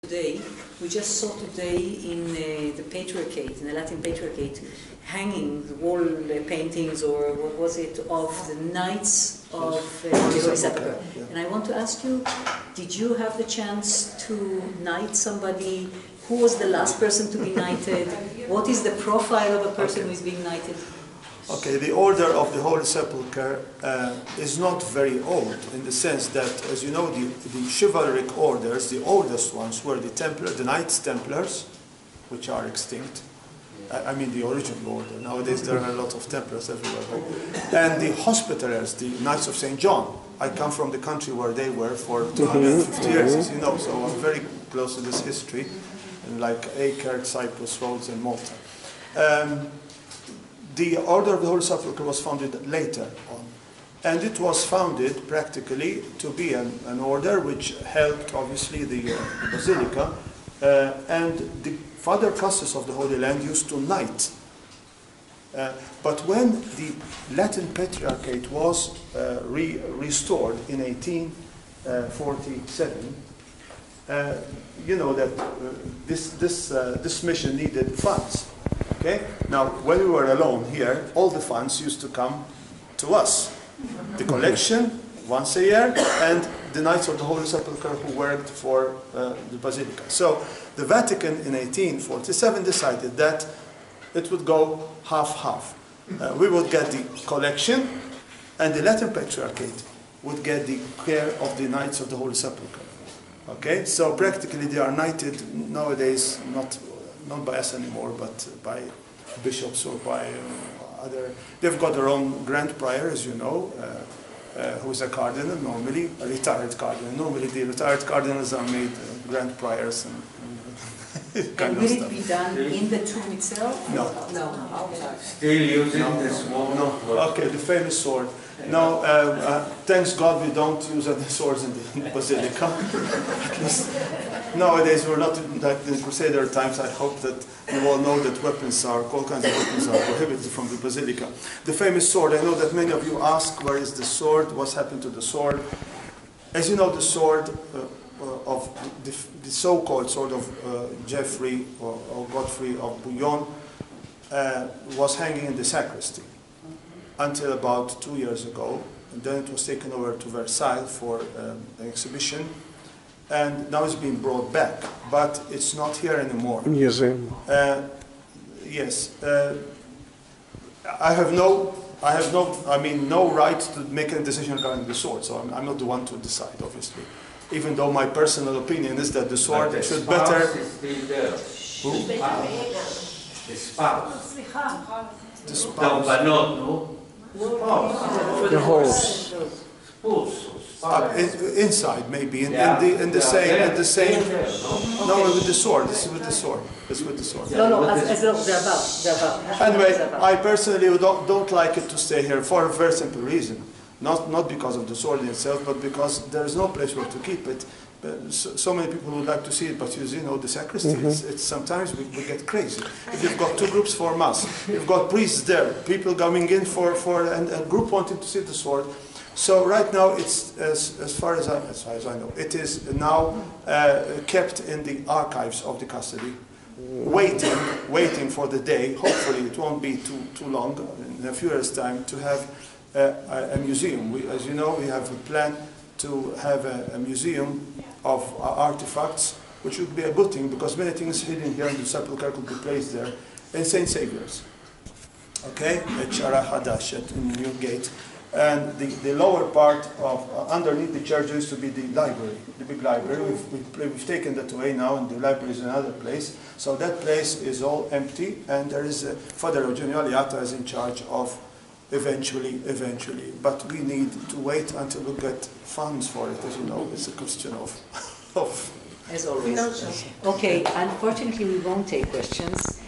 Today, we just saw today in the Patriarchate, in the Latin Patriarchate, hanging the wall paintings, or what was it, of the Knights of the Holy Sepulchre. Yeah. And I want to ask you, did you have the chance to knight somebody? Who was the last person to be knighted? What is the profile of a person who is being knighted? Okay, the order of the Holy Sepulchre is not very old, in the sense that, as you know, the chivalric orders, the oldest ones were the Knights Templars, which are extinct. I mean the original order. Nowadays there are a lot of Templars everywhere. And the Hospitallers, the Knights of St. John. I come from the country where they were for 250 years, as you know, so I'm very close to this history, like Acre, Cyprus, Rhodes, and Malta. The Order of the Holy Sepulchre was founded later on, and it was founded practically to be an order which helped, obviously, the Basilica, and the Father Custos of the Holy Land used to knight. But when the Latin Patriarchate was restored in 1847, you know that this mission needed funds. Okay? Now, when we were alone here, all the funds used to come to us. The collection, once a year, and the Knights of the Holy Sepulchre who worked for the Basilica. So, the Vatican in 1847 decided that it would go half-half. We would get the collection, and the Latin Patriarchate would get the care of the Knights of the Holy Sepulchre. Okay? So, practically they are knighted nowadays, not by us anymore, but by bishops or by other. They've got their own Grand Prior, as you know, who is a cardinal, normally, a retired cardinal. Normally the retired cardinals are made Grand Priors and And will it be done in the tomb itself? No. No. Okay. Still using the small. No. Okay, the famous sword. No, thanks God we don't use any swords in the Basilica. At least nowadays we're not like in Crusader times. I hope that you all know that all kinds of weapons are prohibited from the Basilica. The famous sword, I know that many of you ask where is the sword, what's happened to the sword. As you know, the sword of the so-called sword of Geoffrey or Godfrey of Bouillon was hanging in the sacristy until about 2 years ago, and then it was taken over to Versailles for an exhibition, and now it's being brought back, but it's not here anymore. Museum. Yes, I have no right to make a decision regarding the sword, so I'm not the one to decide, obviously. Even though my personal opinion is that the sword should better. Who? The spouse. The spouse. The horse. Inside, maybe in the same. No, with the sword. This is with the sword. It's with the sword. No, as they're above. Anyway, I personally don't like it to stay here for a very simple reason. Not because of the sword in itself, but because there is no place where to keep it. So many people would like to see it, but you know the sacristy. It's sometimes we get crazy. If you've got two groups for mass, you've got priests there, people coming in for and a group wanting to see the sword. So right now, it's as far as I know, it is now kept in the archives of the custody, waiting for the day. Hopefully, it won't be too long in a few years' time to have a museum. As you know, we have a plan to have a museum of artifacts, which would be a good thing because many things hidden here in the sepulchre could be placed there. In St. Saviour's, okay, at Shara Hadash in Newgate. And the lower part of underneath the church used to be the library, the big library. We've taken that away now, and the library is another place. So that place is all empty, and there is Father Eugenio Aliata is in charge of eventually. But we need to wait until we get funds for it. As you know, it's a question of As always. Okay, unfortunately we won't take questions.